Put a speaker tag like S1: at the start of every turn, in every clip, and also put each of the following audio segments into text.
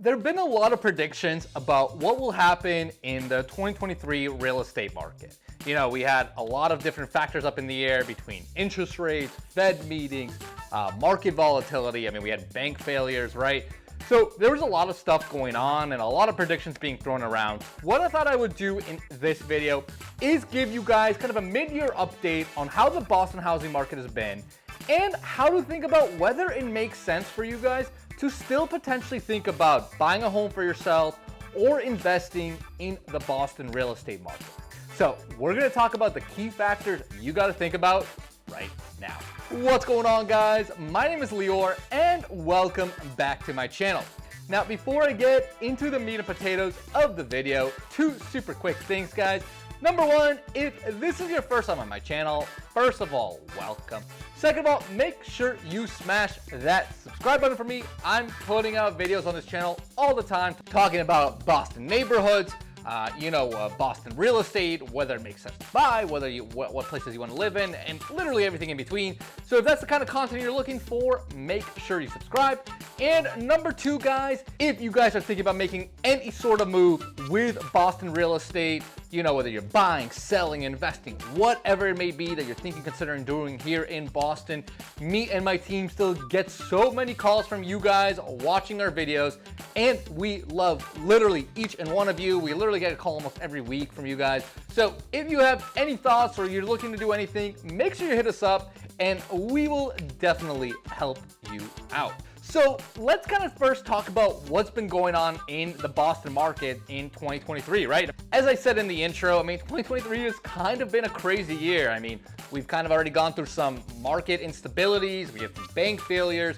S1: there have been a lot of predictions about what will happen in the 2023 real estate market. You know, we had a lot of different factors up in the air between interest rates, Fed meetings, market volatility. I mean, we had bank failures, right? So there was a lot of stuff going on and a lot of predictions being thrown around. What I thought I would do in this video is give you guys kind of a mid-year update on how the Boston housing market has been and how to think about whether it makes sense for you guys to still potentially think about buying a home for yourself or investing in the Boston real estate market. So we're going to talk about the key factors you got to think about right now. What's going on, guys? My name is Lior and welcome back to my channel. Now, before I get into the meat and potatoes of the video, two super quick things, guys. Number one, if this is your first time on my channel, first of all, welcome. Second of all, make sure you smash that subscribe button for me. I'm putting out videos on this channel all the time talking about Boston neighborhoods, Boston real estate, whether it makes sense to buy, whether what places you want to live in, and literally everything in between. So if that's the kind of content you're looking for, make sure you subscribe. And number two, guys, if you guys are thinking about making any sort of move with Boston real estate, you know, whether you're buying, selling, investing, whatever it may be that you're considering doing here in Boston, me and my team still get so many calls from you guys watching our videos, and we love literally each and one of you. We literally get a call almost every week from you guys. So if you have any thoughts or you're looking to do anything, make sure you hit us up and we will definitely help you out. So let's kind of first talk about what's been going on in the Boston market in 2023, right? As I said in the intro, I mean, 2023 has kind of been a crazy year. I mean, we've kind of already gone through some market instabilities. We had some bank failures.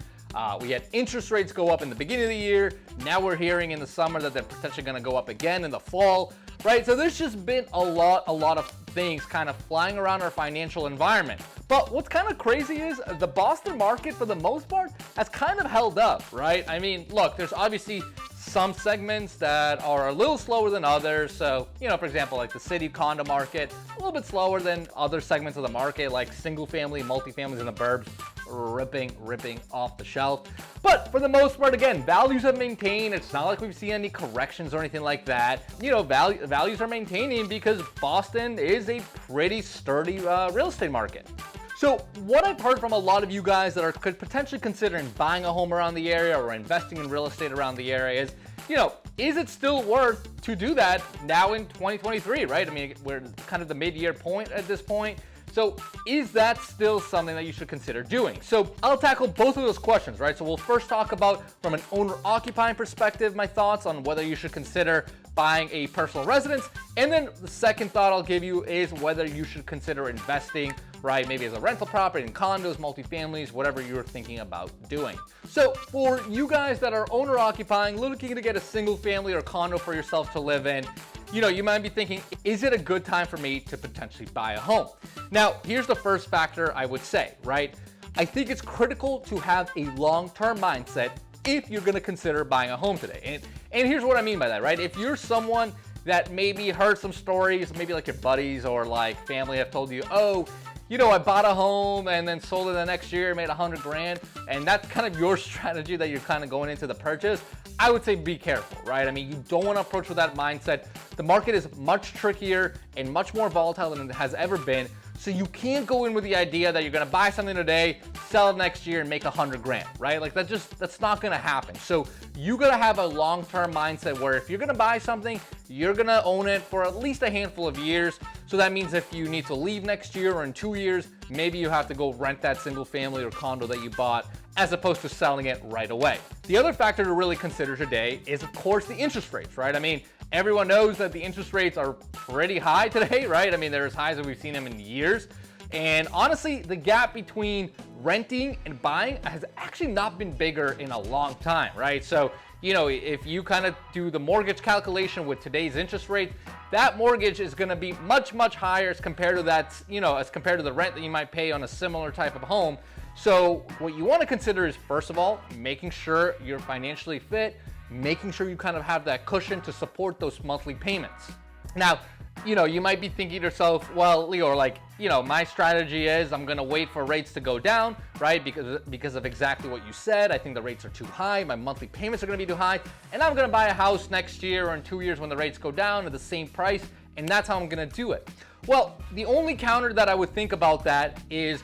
S1: We had interest rates go up in the beginning of the year. Now we're hearing in the summer that they're potentially going to go up again in the fall, right? So there's just been a lot of things kind of flying around our financial environment. But what's kind of crazy is the Boston market, for the most part, has kind of held up, right? I mean, look, there's obviously some segments that are a little slower than others. So, you know, for example, like the city condo market, a little bit slower than other segments of the market, like single family, multifamilies in the burbs, ripping off the shelf. But for the most part, again, values have maintained. It's not like we've seen any corrections or anything like that. You know, values are maintaining because Boston is a pretty sturdy real estate market. So what I've heard from a lot of you guys that could potentially considering buying a home around the area or investing in real estate around the area is, you know, is it still worth to do that now in 2023, right? I mean, we're kind of the mid-year point at this point. So is that still something that you should consider doing? So I'll tackle both of those questions, right? So we'll first talk about, from an owner-occupying perspective, my thoughts on whether you should consider buying a personal residence. And then the second thought I'll give you is whether you should consider investing, right? Maybe as a rental property in condos, multifamilies, whatever you're thinking about doing. So for you guys that are owner-occupying, looking to get a single family or condo for yourself to live in, you know, you might be thinking, is it a good time for me to potentially buy a home? Now, here's the first factor I would say, right? I think it's critical to have a long-term mindset if you're gonna consider buying a home today. And here's what I mean by that, right? If you're someone that maybe heard some stories, maybe like your buddies or like family have told you, oh, you know, I bought a home and then sold it the next year, made $100 grand, and that's kind of your strategy that you're kind of going into the purchase, I would say be careful, right? I mean, you don't want to approach with that mindset. The market is much trickier and much more volatile than it has ever been. So you can't go in with the idea that you're going to buy something today, sell it next year and make $100 grand, right? Like that's not going to happen. So you got to have a long-term mindset where if you're going to buy something, you're going to own it for at least a handful of years. So that means if you need to leave next year or in 2 years, maybe you have to go rent that single family or condo that you bought as opposed to selling it right away. The other factor to really consider today is, of course, the interest rates, right? I mean, everyone knows that the interest rates are pretty high today, right? I mean, they're as high as we've seen them in years. And honestly, the gap between renting and buying has actually not been bigger in a long time, right? So, you know, if you kind of do the mortgage calculation with today's interest rate, that mortgage is going to be much higher as compared to that, you know, as compared to the rent that you might pay on a similar type of home. So what you want to consider is, first of all, making sure you're financially fit, making sure you kind of have that cushion to support those monthly payments. Now, you might be thinking to yourself, well, Lior, like, my strategy is I'm going to wait for rates to go down, right? Because of exactly what you said. I think the rates are too high. My monthly payments are going to be too high. And I'm going to buy a house next year or in 2 years when the rates go down at the same price. And that's how I'm going to do it. Well, the only counter that I would think about that is,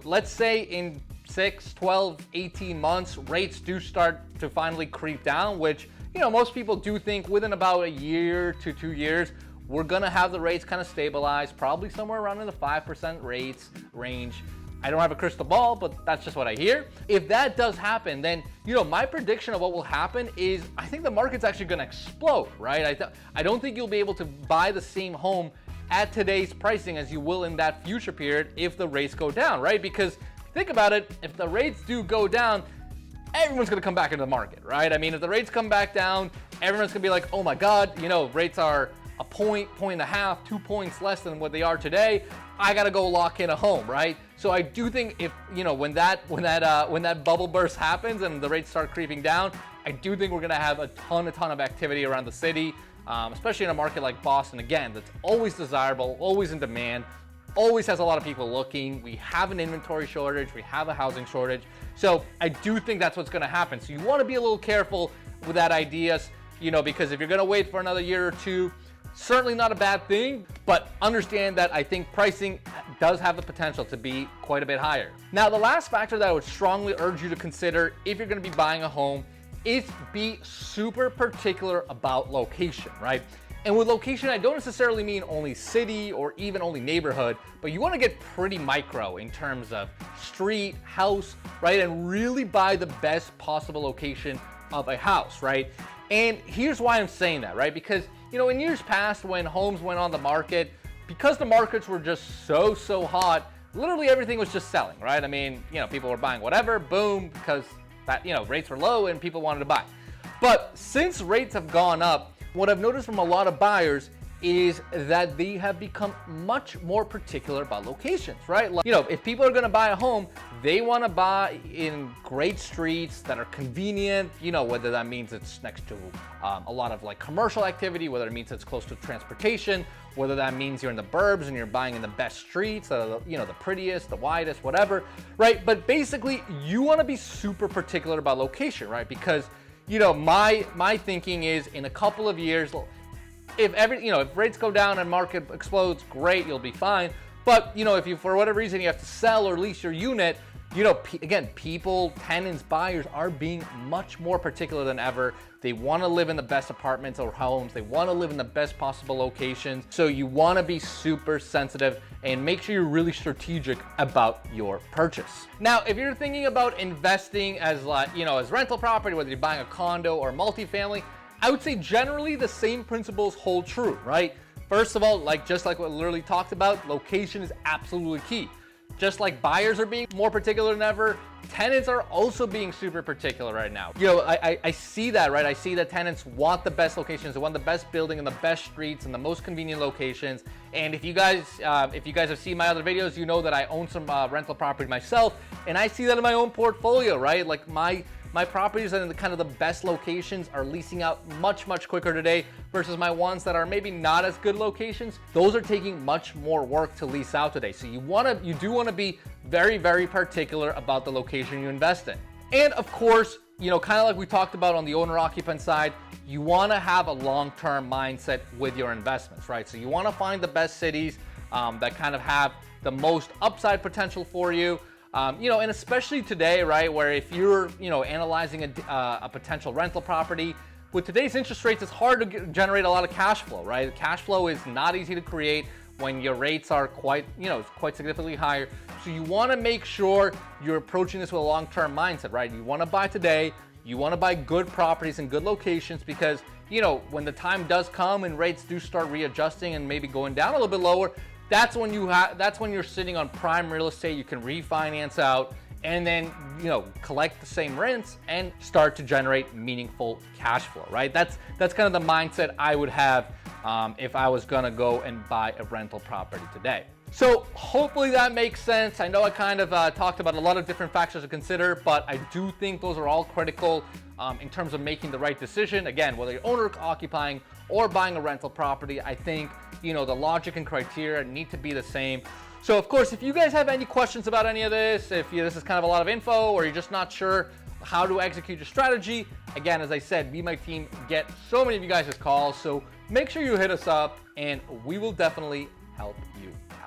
S1: let's say in 6, 12, 18 months, rates do start to finally creep down, which, most people do think within about a year to 2 years, we're gonna have the rates kind of stabilize, probably somewhere around in the 5% rates range. I don't have a crystal ball, but that's just what I hear. If that does happen, then, my prediction of what will happen is I think the market's actually gonna explode, right? I don't think you'll be able to buy the same home at today's pricing as you will in that future period if the rates go down, right? Because think about it, if the rates do go down, everyone's gonna come back into the market, right? I mean, if the rates come back down, everyone's gonna be like, oh my God, rates are a point and a half, 2 points less than what they are today. I gotta go lock in a home, right? So I do think if, when that bubble burst happens and the rates start creeping down, I do think we're gonna have a ton of activity around the city, especially in a market like Boston, again, that's always desirable, always in demand, always has a lot of people looking. We have an inventory shortage, we have a housing shortage. So I do think that's what's gonna happen. So you wanna be a little careful with that idea, because if you're gonna wait for another year or two, certainly not a bad thing, but understand that I think pricing does have the potential to be quite a bit higher. Now, the last factor that I would strongly urge you to consider if you're gonna be buying a home is be super particular about location, right? And with location, I don't necessarily mean only city or even only neighborhood, but you wanna get pretty micro in terms of street, house, right? And really buy the best possible location of a house, right? And here's why I'm saying that, right? Because, in years past when homes went on the market, because the markets were just so hot, literally everything was just selling, right? I mean, people were buying whatever, boom, because that, rates were low and people wanted to buy. But since rates have gone up, what I've noticed from a lot of buyers is that they have become much more particular about locations, right? Like, if people are gonna buy a home, they wanna buy in great streets that are convenient, whether that means it's next to a lot of like commercial activity, whether it means it's close to transportation, whether that means you're in the burbs and you're buying in the best streets, the prettiest, the widest, whatever, right? But basically, you wanna be super particular about location, right? Because, my thinking is in a couple of years, if rates go down and market explodes, great, you'll be fine. But, if you, for whatever reason, you have to sell or lease your unit, again, people, tenants, buyers are being much more particular than ever. They want to live in the best apartments or homes. They want to live in the best possible locations. So you want to be super sensitive and make sure you're really strategic about your purchase. Now, if you're thinking about investing as rental property, whether you're buying a condo or multifamily, I would say generally the same principles hold true, right? First of all, just like what Literally talked about, location is absolutely key. Just like buyers are being more particular than ever, tenants are also being super particular right now. I see that, right? I see that tenants want the best locations, they want the best building and the best streets and the most convenient locations. And if you guys have seen my other videos, you know that I own some rental property myself, and I see that in my own portfolio, right? Like my properties that are in the kind of the best locations are leasing out much quicker today versus my ones that are maybe not as good locations. Those are taking much more work to lease out today. So you do want to be very particular about the location you invest in. And of course, kind of like we talked about on the owner-occupant side, you want to have a long-term mindset with your investments, right? So you want to find the best cities that kind of have the most upside potential for you. And especially today, right, where if you're, analyzing a potential rental property, with today's interest rates, it's hard to generate a lot of cash flow, right? Cash flow is not easy to create when your rates are quite significantly higher. So you want to make sure you're approaching this with a long-term mindset, right? You want to buy today, you want to buy good properties in good locations because, when the time does come and rates do start readjusting and maybe going down a little bit lower, that's when you're sitting on prime real estate. You can refinance out and then, collect the same rents and start to generate meaningful cash flow, right? That's kind of the mindset I would have if I was gonna go and buy a rental property today. So hopefully that makes sense. I know I kind of talked about a lot of different factors to consider, but I do think those are all critical in terms of making the right decision. Again, whether you're owner occupying or buying a rental property, I think the logic and criteria need to be the same. So of course, if you guys have any questions about any of this, if this is kind of a lot of info or you're just not sure how to execute your strategy, again, as I said, me and my team get so many of you guys' calls, so make sure you hit us up and we will definitely help you out.